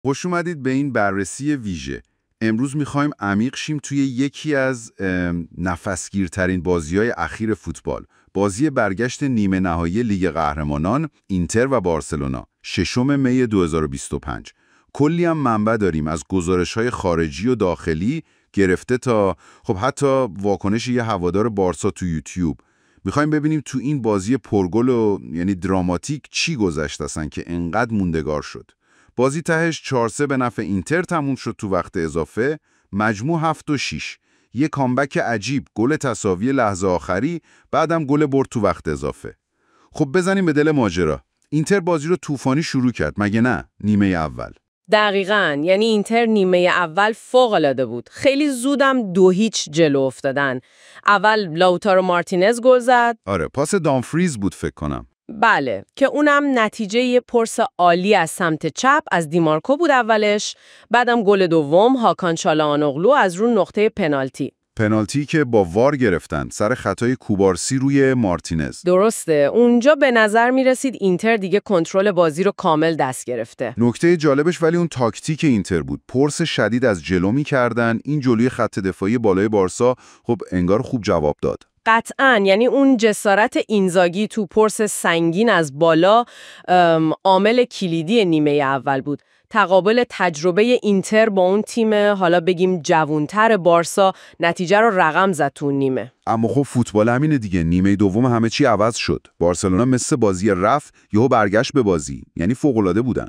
خوش اومدید به این بررسی ویژه. امروز میخوایم عمیق شیم توی یکی از نفسگیرترین بازی‌های اخیر فوتبال. بازی برگشت نیمه نهایی لیگ قهرمانان اینتر و بارسلونا 6 می 2025. کلی هم منبع داریم، از گزارش‌های خارجی و داخلی گرفته تا حتی واکنش یه هوادار بارسا تو یوتیوب. میخوایم ببینیم تو این بازی پرگل و یعنی دراماتیک چی گذشت اصلا که انقدر موندگار شد. بازی تهش 4-3 به نفع اینتر تموم شد تو وقت اضافه، مجموع 7-6. یه کامبک عجیب، گل تساوی لحظه آخری، بعدم گل برد تو وقت اضافه. خب بزنیم به دل ماجرا. اینتر بازی رو طوفانی شروع کرد، مگه نه؟ نیمه اول. دقیقاً، یعنی اینتر نیمه اول فوق‌العاده بود. خیلی زودم 2-0 جلو افتادن. اول لاوتارو مارتینز گل زد. آره، پاس دامفریز بود فکر کنم. بله، که اونم نتیجه پرس عالی از سمت چپ از دیمارکو بود اولش، بعدم گل دوم هاکان چالهانوغلو از رو نقطه پنالتی که با وار گرفتن سر خطای کوبارسی روی مارتینز. درسته، اونجا به نظر می رسید اینتر دیگه کنترل بازی رو کامل دست گرفته. نکته جالبش ولی اون تاکتیک اینتر بود. پرس شدید از جلو می‌کردن، این جلوی خط دفاعی بالای بارسا انگار خوب جواب داد. قطعاً، یعنی اون جسارت اینزاگی تو پرس سنگین از بالا عامل کلیدی نیمه اول بود. تقابل تجربه اینتر با اون تیم حالا بگیم جوانتر بارسا نتیجه رو رقم زد تو نیمه. اما فوتبال همینه دیگه. نیمه دوم همه چی عوض شد. بارسلونا مثل بازی رفت یهو برگشت به بازی، یعنی فوق‌العاده بودن.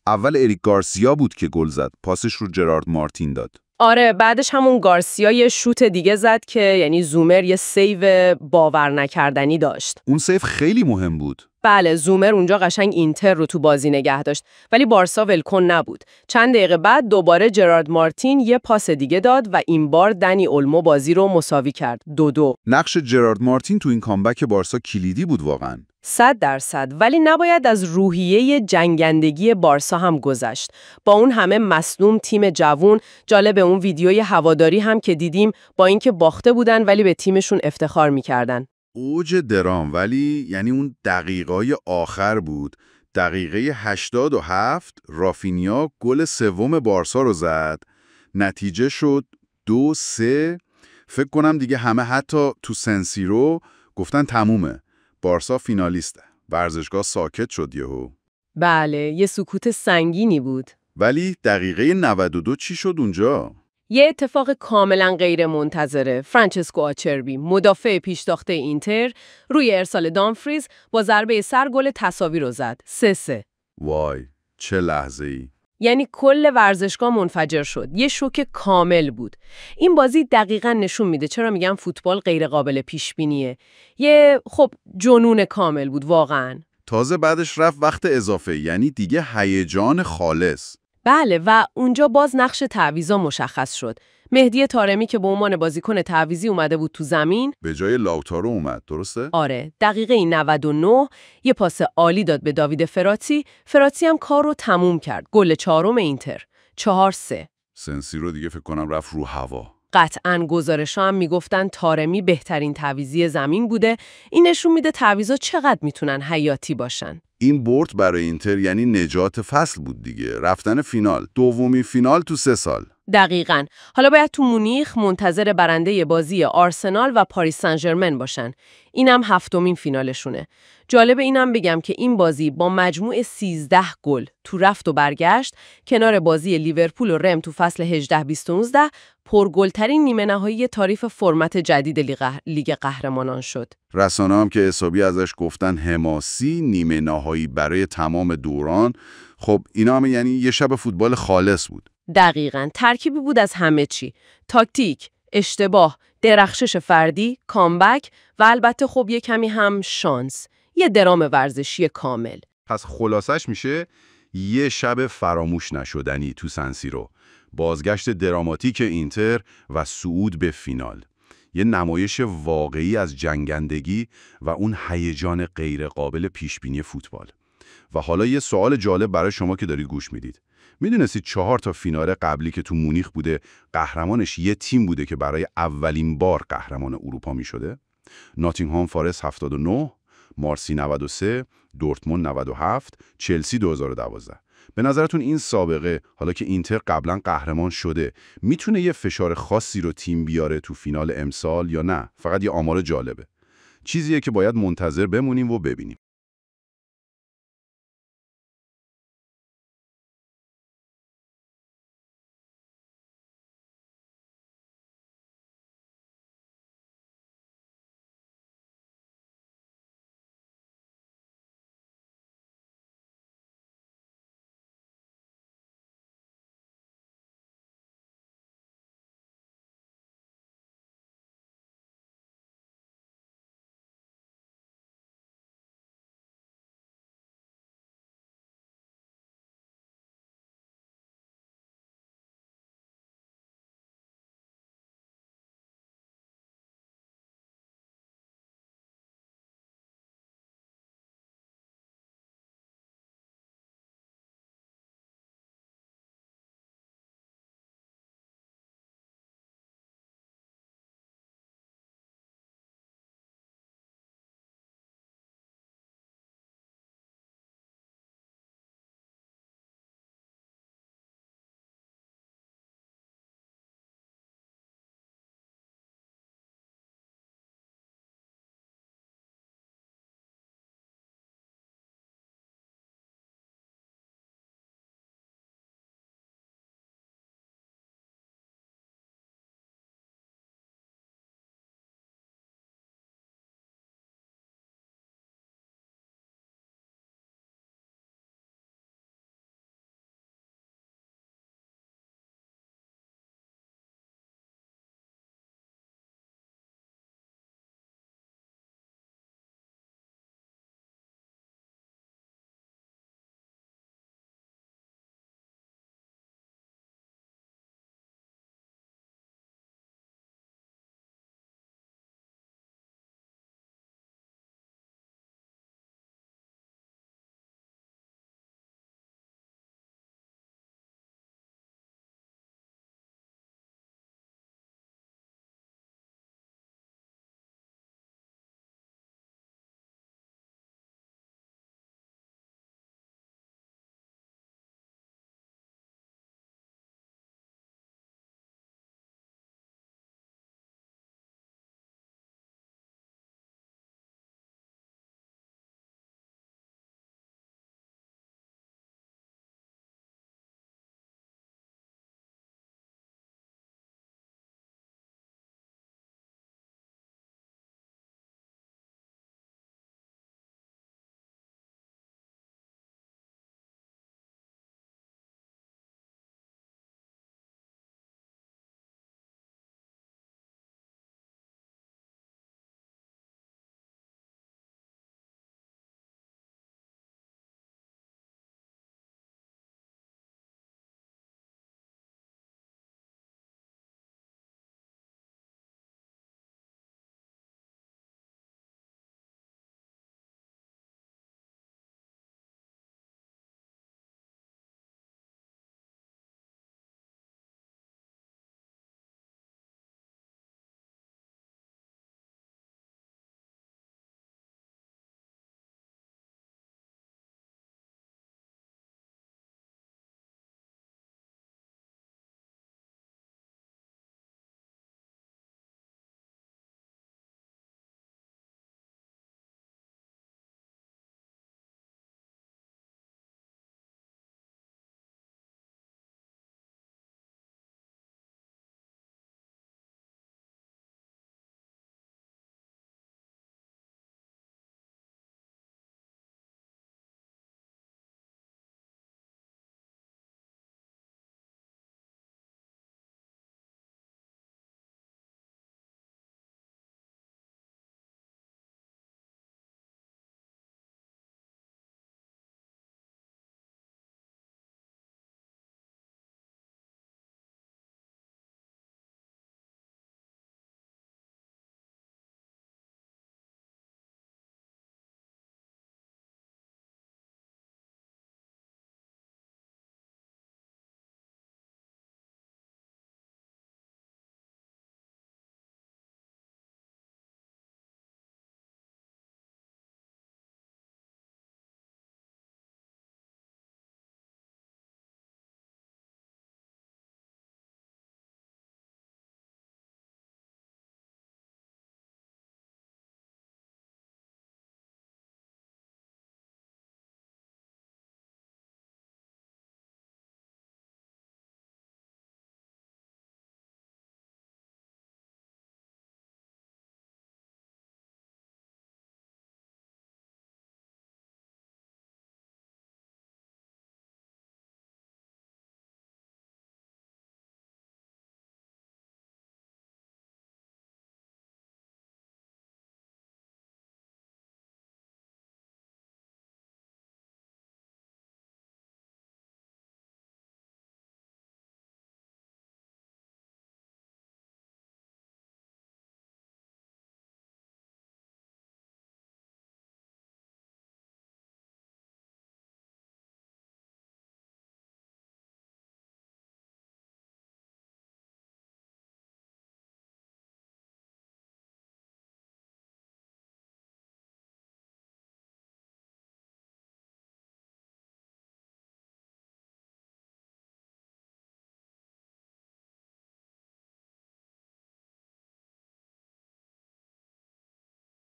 اول اریک گارسیا بود که گل زد، پاسش رو جرارد مارتین داد. آره، بعدش همون گارسیا یه شوت دیگه زد که یعنی زومر یه سیو باور نکردنی داشت. اون سیو خیلی مهم بود. بله، زومر اونجا قشنگ اینتر رو تو بازی نگه داشت، ولی بارسا ولکن نبود. چند دقیقه بعد دوباره جرارد مارتین یه پاس دیگه داد و این بار دنی اولمو بازی رو مساوی کرد. 2-2. نقش جرارد مارتین تو این کامبک بارسا کلیدی بود واقعاً. 100%. ولی نباید از روحیه جنگندگی بارسا هم گذشت. با اون همه مصدوم تیم جوون، جالب اون ویدیوی هواداری هم که دیدیم، با اینکه باخته بودن ولی به تیمشون افتخار می‌کردن. اوج درام، ولی یعنی اون دقیقای آخر بود. دقیقه 87 رافینیا گل سوم بارسا رو زد. نتیجه شد 2-3. فکر کنم دیگه همه حتی تو سنسیرو گفتن تمومه. بارسا فینالیسته. ورزشگاه ساکت شد یهو. بله، یه سکوت سنگینی بود. ولی دقیقه 92 چی شد اونجا؟ یه اتفاق کاملا غیر منتظره. فرانچسکو آچربی، مدافع پیشتاخته اینتر، روی ارسال دامفریز با ضربه سر گل تساوی رو زد. 3-3. وای، چه لحظه‌ای. یعنی کل ورزشگاه منفجر شد. یه شوک کامل بود. این بازی دقیقاً نشون میده چرا میگم فوتبال غیر قابل پیش بینیه. یه جنون کامل بود واقعاً. تازه بعدش رفت وقت اضافه، یعنی دیگه هیجان خالص. بله، و اونجا باز نقش تعویضا مشخص شد. مهدی طارمی که به عنوان بازیکن تعویضی اومده بود تو زمین، به جای لاوتارو اومد، درسته؟ آره، دقیقه 99 یه پاس عالی داد به داوید فراتی هم کار رو تموم کرد. گل چهارم اینتر. 4-3. سنسی رو دیگه فکر کنم رفت رو هوا. قطعاً گزارش‌ها هم میگفتن طارمی بهترین تعویضی زمین بوده. این نشون میده تعویضا چقدر میتونن حیاتی باشن. این برد برای اینتر یعنی نجات فصل بود دیگه. رفتن فینال، دومی فینال تو 3 سال. دقیقاً. حالا باید تو مونیخ منتظر برنده بازی آرسنال و پاریس سن ژرمن باشن. اینم 7مین فینالشونه. جالب اینم بگم که این بازی با مجموع 13 گل تو رفت و برگشت کنار بازی لیورپول و رم تو فصل 18-20-19 پرگل‌ترین نیمه نهایی تاریخ فرمت جدید لیگ قهرمانان شد. رسانه هم که حسابی ازش گفتن حماسی، نیمه نهایی برای تمام دوران. اینا هم یعنی یه شب فوتبال خالص بود. دقیقاً، ترکیبی بود از همه چی. تاکتیک، اشتباه، درخشش فردی، کامبک و البته یه کمی هم شانس. یه درام ورزشی کامل. پس خلاصش میشه یه شب فراموش نشدنی تو سنسیرو. بازگشت دراماتیک اینتر و صعود به فینال. یه نمایش واقعی از جنگندگی و اون هیجان غیر قابل پیشبینی فوتبال. و حالا یه سوال جالب برای شما که دارید گوش میدید. میدونستید 4 تا فینال قبلی که تو مونیخ بوده قهرمانش یه تیم بوده که برای اولین بار قهرمان اروپا میشده؟ ناتینگهام فارست 79، مارسی 93، دورتموند 97، چلسی 2012. به نظرتون این سابقه، حالا که اینتر قبلا قهرمان شده، میتونه یه فشار خاصی رو تیم بیاره تو فینال امسال یا نه؟ فقط یه آمار جالبه. چیزیه که باید منتظر بمونیم و ببینیم.